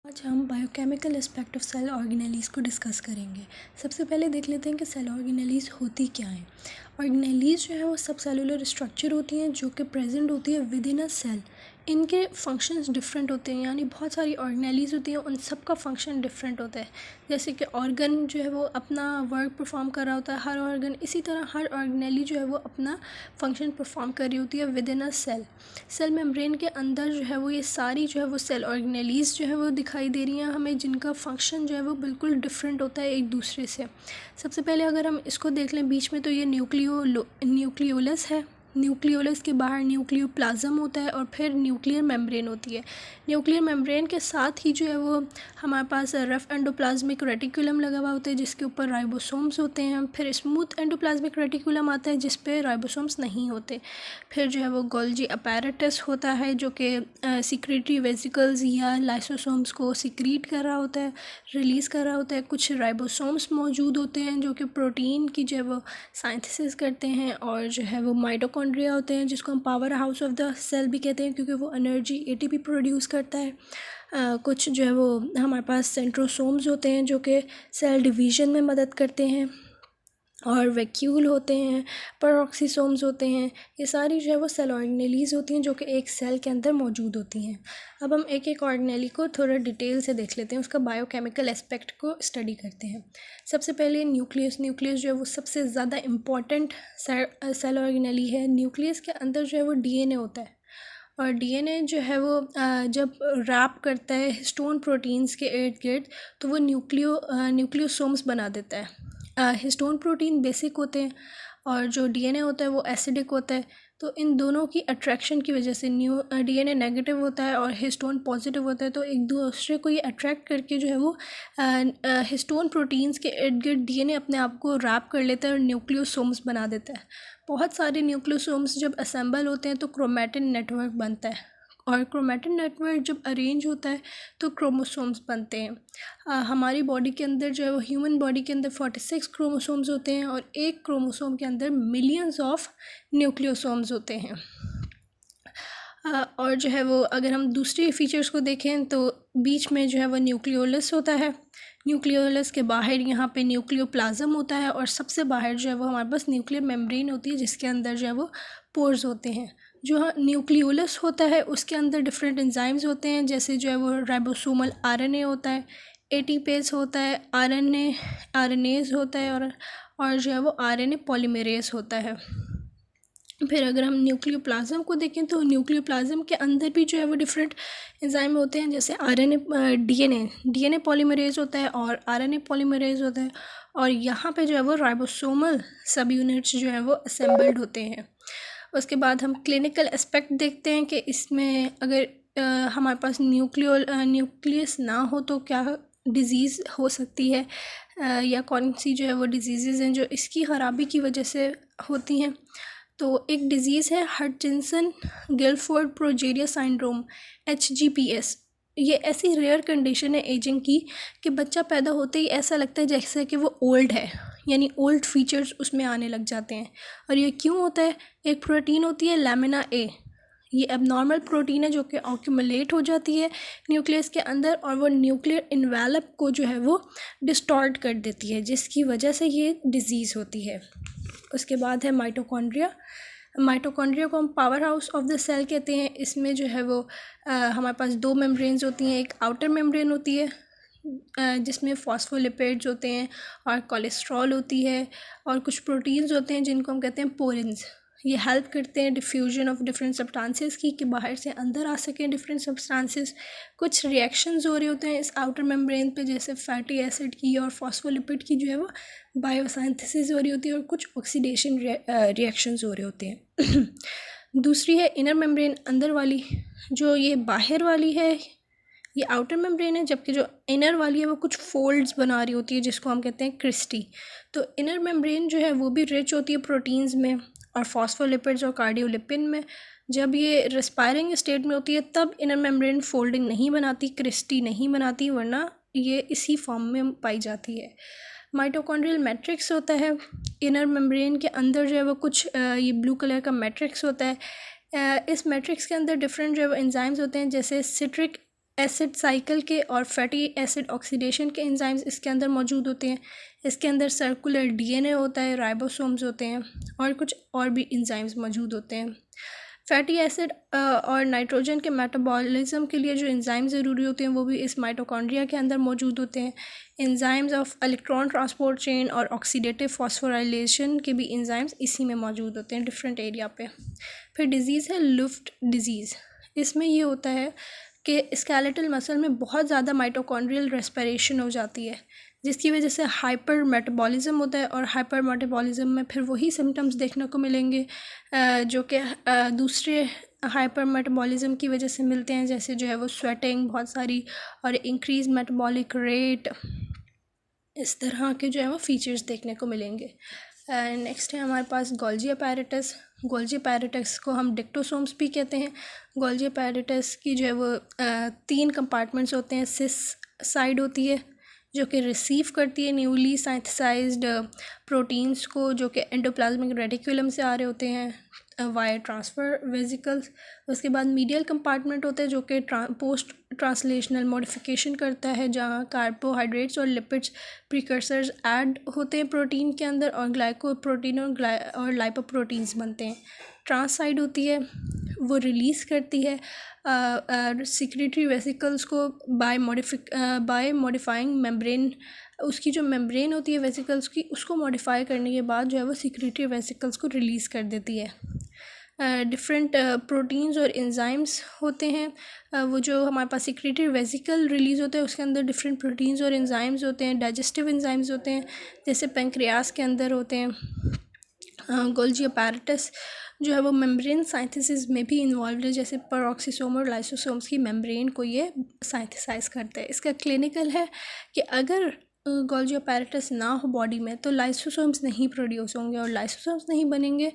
आज हम biochemical aspect of cell ऑर्गेनेलीज़ को डिस्कस करेंगे। सबसे पहले देख लेते हैं कि सेल ऑर्गेनेलीज़ होती क्या हैं। ऑर्गेनेलीज़ जो है वो सब सेलुलर स्ट्रक्चर होती हैं जो कि प्रेजेंट होती है विद इन अ सेल। इनके फंक्शंस डिफरेंट होते हैं, यानी बहुत सारी ऑर्गेनेलीज़ होती हैं, उन सब का फंक्शन डिफरेंट होता है। जैसे कि ऑर्गन जो है वो अपना वर्क परफॉर्म कर रहा होता है, हर ऑर्गन, इसी तरह हर ऑर्गेनेली जो है वो अपना फंक्शन परफॉर्म कर रही होती है within a cell. Cell membrane के अंदर जो है वो ये सारी जो है वो सेल ऑर्गेनेलीज़ जो है वो दिखाई दे रही हैं हमें, जिनका फंक्शन जो है वो बिल्कुल डिफरेंट होता है एक दूसरे से। सबसे पहले अगर हम इसको देख लें बीच में, तो ये न्यूक्लियोलस है। न्यूक्लियोलस के बाहर न्यूक्लियोप्लाज्म होता है और फिर न्यूक्लियर मेम्ब्रेन होती है। न्यूक्लियर मेम्ब्रेन के साथ ही जो है वो हमारे पास रफ एंडोप्लाज्मिक रेटिकुलम लगा हुआ होता है जिसके ऊपर राइबोसोम्स होते हैं। फिर स्मूथ एंडोप्लाज्मिक रेटिकुलम आता है जिस पे राइबोसोम्स नहीं होते। फिर जो है वो गोल्जी अपैरेटस होता है जो कि सिक्रेटरी वेसिकल्स या लाइसोसोम्स को सिक्रीट कर रहा होता है, रिलीज़ कर रहा होता है। कुछ राइबोसोम्स मौजूद होते हैं जो कि प्रोटीन की जो है वो साइंथेसिस करते हैं। और जो है वो माइटोकॉन्ड्रिया होते हैं जिसको हम powerhouse of the cell भी कहते हैं क्योंकि वो एनर्जी एटीपी प्रोड्यूस करता है। कुछ जो है वो हमारे पास सेंट्रोसोम्स होते हैं जो कि सेल डिवीज़न में मदद करते हैं। और वैक्यूल होते हैं, पेरोक्सीसोम्स होते हैं। ये सारी जो है वो सेल ऑर्गेनेलीज़ होती हैं जो कि एक सेल के अंदर मौजूद होती हैं। अब हम एक एक ऑर्गेनेली को थोड़ा डिटेल से देख लेते हैं, उसका बायोकेमिकल एस्पेक्ट को स्टडी करते हैं। सबसे पहले न्यूक्लियस जो है वो सबसे ज़्यादा इम्पॉर्टेंट सेल ऑर्गेनेली है। न्यूक्लियस के अंदर जो है वो डीएनए होता है और डीएनए जो है वो जब रैप करता है हिस्टोन प्रोटीन्स के इर्द गिर्द तो वो न्यूक्लियोसोम्स बना देता है। हिस्टोन प्रोटीन बेसिक होते हैं और जो डीएनए होता है वो एसिडिक होता है। तो इन दोनों की अट्रैक्शन की वजह से डीएनए नेगेटिव होता है और हिस्टोन पॉजिटिव होता है, तो एक दूसरे को ये अट्रैक्ट करके जो है वो हिस्टोन प्रोटीन्स के इर्द गिर्द डीएनए अपने आप को रैप कर लेता है और न्यूक्लियोसोम्स बना देता है। बहुत सारे न्यूक्लियोसोम्स जब असेंबल होते हैं तो क्रोमैटिन नेटवर्क बनता है और क्रोमैटिन नेटवर्क जब अरेंज होता है तो क्रोमोसोम्स बनते हैं। हमारी बॉडी के अंदर जो है वो ह्यूमन बॉडी के अंदर 46 क्रोमोसोम्स होते हैं और एक क्रोमोसोम के अंदर मिलियंस ऑफ न्यूक्लियोसोम्स होते हैं। और जो है वो अगर हम दूसरे फीचर्स को देखें तो बीच में जो है वो न्यूक्लियोलस होता है। न्यूक्लियोलस के बाहर यहाँ पे न्यूक्लियोप्लाज्म होता है और सबसे बाहर जो है वो हमारे पास न्यूक्लियर मेम्ब्रेन होती है जिसके अंदर जो है वो पोर्स होते हैं। जो न्यूक्लियोलस होता है उसके अंदर डिफरेंट एंजाइम्स होते हैं, जैसे जो है वो राइबोसोमल आरएनए होता है, एटीपेज होता है, आरएनएज होता है और जो है वो आरएनए पॉलीमरेज होता है। फिर अगर हम न्यूक्लियोप्लाज्म को देखें तो न्यूक्लियोप्लाज्म के अंदर भी जो है वो डिफरेंट एंजाइम होते हैं, जैसे डीएनए पॉलीमरेज होता है और आरएनए पॉलीमरेज होता है। और यहाँ पे जो है वो राइबोसोमल सब यूनिट्स जो है वो असेंबल्ड होते हैं। उसके बाद हम क्लिनिकल एस्पेक्ट देखते हैं कि इसमें अगर हमारे पास न्यूक्लियस ना हो तो क्या डिज़ीज़ हो सकती है या कौन सी जो है वो डिजीज़ हैं जो इसकी ख़राबी की वजह से होती हैं। तो एक डिज़ीज़ है हटचिंसन गिलफोर्ड प्रोजेरिया सिंड्रोम HGPS। ये ऐसी रेयर कंडीशन है एजिंग की कि बच्चा पैदा होते ही ऐसा लगता है जैसे कि वो ओल्ड है, यानी ओल्ड फीचर्स उसमें आने लग जाते हैं। और ये क्यों होता है? एक प्रोटीन होती है लैमिना ए, ये एबनॉर्मल प्रोटीन है जो कि ऑक्यूमुलेट हो जाती है न्यूक्लियस के अंदर और वो न्यूक्लियर इन्वेलप को जो है वो डिस्टॉर्ट कर देती है, जिसकी वजह से ये डिज़ीज़ होती है। उसके बाद है माइटोकॉन्ड्रिया को हम powerhouse of the cell कहते हैं। इसमें जो है वो हमारे पास दो मेम्ब्रेन्स होती हैं, एक आउटर मेम्ब्रेन होती है जिसमें फॉस्फोलिपिड्स होते हैं और कोलेस्ट्रॉल होती है और कुछ प्रोटीन्स होते हैं जिनको हम कहते हैं पोरिन्स। ये हेल्प करते हैं डिफ्यूजन ऑफ डिफरेंट सब्सटेंसेस की कि बाहर से अंदर आ सकें डिफरेंट सब्सटेंसेस। कुछ रिएक्शंस हो रहे होते हैं इस आउटर मेम्ब्रेन पे, जैसे फैटी एसिड की और फॉस्फोलिपिड की जो है वो बायोसिंथेसिस हो रही होती है और कुछ ऑक्सीडेशन रिएक्शंस हो रहे होते हैं। दूसरी है इनर मेम्ब्रेन, अंदर वाली। जो ये बाहर वाली है ये आउटर मेम्ब्रेन है, जबकि जो इनर वाली है वो कुछ फोल्ड्स बना रही होती है जिसको हम कहते हैं क्रिस्टी। तो इनर मेम्ब्रेन जो है वो भी रिच होती है प्रोटीन्स में और फॉस्फोलिपिड्स और कार्डियोलिपिन में। जब ये रेस्पायरिंग स्टेट में होती है तब इनर मेम्ब्रेन फोल्डिंग नहीं बनाती, क्रिस्टी नहीं बनाती, वरना ये इसी फॉर्म में पाई जाती है। माइटोकॉन्ड्रियल मैट्रिक्स होता है इनर मेम्ब्रेन के अंदर, जो है वो कुछ ये ब्लू कलर का मैट्रिक्स होता है। इस मैट्रिक्स के अंदर डिफरेंट जो है वो एंजाइम्स होते हैं, जैसे सिट्रिक एसिड साइकिल के और फैटी एसिड ऑक्सीडेशन के एंजाइम्स इसके अंदर मौजूद होते हैं। इसके अंदर सर्कुलर डीएनए होता है, राइबोसोम्स होते हैं और कुछ और भी एंजाइम्स मौजूद होते हैं। फैटी एसिड और नाइट्रोजन के मेटाबॉलिज्म के लिए जो एंजाइम ज़रूरी होते हैं वो भी इस माइटोकॉन्ड्रिया के अंदर मौजूद होते हैं। Enzymes of electron transport chain और ऑक्सीडेटिव फॉस्फोराइलेशन के भी एंजाइम्स इसी में मौजूद होते हैं डिफरेंट एरिया पे। फिर डिज़ीज़ है लुफ्ट डिज़ीज़। इसमें ये होता है कि स्केलेटल मसल में बहुत ज़्यादा माइटोकॉन्ड्रियल रेस्पिरेशन हो जाती है, जिसकी वजह से हाइपर मेटाबॉलिज्म होता है और हाइपर मेटाबॉलिज्म में फिर वही सिम्टम्स देखने को मिलेंगे जो कि दूसरे हाइपर मेटाबॉलिज्म की वजह से मिलते हैं, जैसे जो है वो स्वेटिंग बहुत सारी और इंक्रीज मेटाबॉलिक रेट, इस तरह के जो है वो फीचर्स देखने को मिलेंगे। नेक्स्ट है हमारे पास गोल्जी अपैरेटस। गोल्जी अपैरेटस को हम डिक्टोसोम्स भी कहते हैं। गोल्जी अपैरेटस की जो है वो 3 कंपार्टमेंट्स होते हैं। सिस साइड होती है जो कि रिसीव करती है न्यूली सिंथेसाइज्ड प्रोटीन्स को जो कि एंडोप्लाज्मिक रेटिकुलम से आ रहे होते हैं वाया ट्रांसफ़र वेसिकल्स। उसके बाद मीडियल कंपार्टमेंट होता है जो कि पोस्ट ट्रांसलेशनल मॉडिफिकेशन करता है, जहाँ कार्बोहाइड्रेट्स और लिपिड्स प्रिकर्सर्स ऐड होते हैं प्रोटीन के अंदर और ग्लाइकोप्रोटीन और लाइपोप्रोटीन्स बनते हैं। ट्रांस साइड होती है, वो रिलीज़ करती है सिक्रेटरी वेसिकल्स को बाय मॉडिफाइंग मेम्ब्रेन। उसकी जो मेम्ब्रेन होती है वेसिकल्स की, उसको मॉडिफाई करने के बाद जो है वो सिक्रेटरी वेसिकल्स को रिलीज़ कर देती है। डिफरेंट प्रोटीन्स और एंजाइम्स होते हैं। वो जो हमारे पास सिक्रेटरी वेसिकल रिलीज़ होता है उसके अंदर डिफरेंट प्रोटीन्स और एंजाइम्स होते हैं, डाइजेस्टिव एंजाइम्स होते हैं, जैसे पेंक्रियास के अंदर होते हैं। गोल्जी अपैरेटस जो है वो मेम्ब्रेन साइंथिसिस में भी इन्वॉल्व है, जैसे पेरोक्सिसोम और लाइसोसोम्स की मेम्ब्रेन को ये साइंथिसाइज करता है। इसका क्लिनिकल है कि अगर गोल्जी अपैरेटस ना हो बॉडी में तो लाइसोसोम्स नहीं प्रोड्यूस होंगे, और लाइसोसोम्स नहीं बनेंगे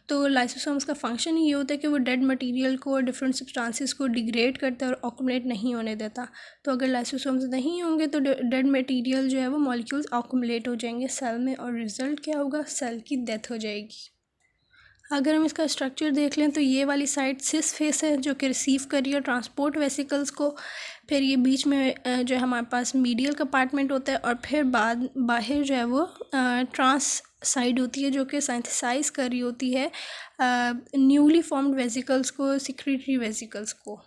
तो लाइसोसोम्स का फंक्शन ये होता है कि वो डेड मटेरियल को और डिफरेंट सब्सटेंसेस को डिग्रेड करता है और ऑक्यूमुलेट नहीं होने देता। तो अगर लाइसोसोम्स नहीं होंगे तो डेड मटेरियल जो है वो मॉलिक्यूल्स ऑक्यूमुलेट हो जाएंगे सेल में, और रिज़ल्ट क्या होगा, सेल की डेथ हो जाएगी। अगर हम इसका स्ट्रक्चर देख लें तो ये वाली साइड सिस फेस है जो कि रिसीव कर रही है ट्रांसपोर्ट वेसिकल्स को। फिर ये बीच में जो है हमारे पास मीडियल कंपार्टमेंट होता है, और फिर बाहर जो है वो ट्रांस साइड होती है जो कि सिंथेसाइज कर रही होती है न्यूली फॉर्म्ड वेसिकल्स को, सिक्रेटरी वेसिकल्स को।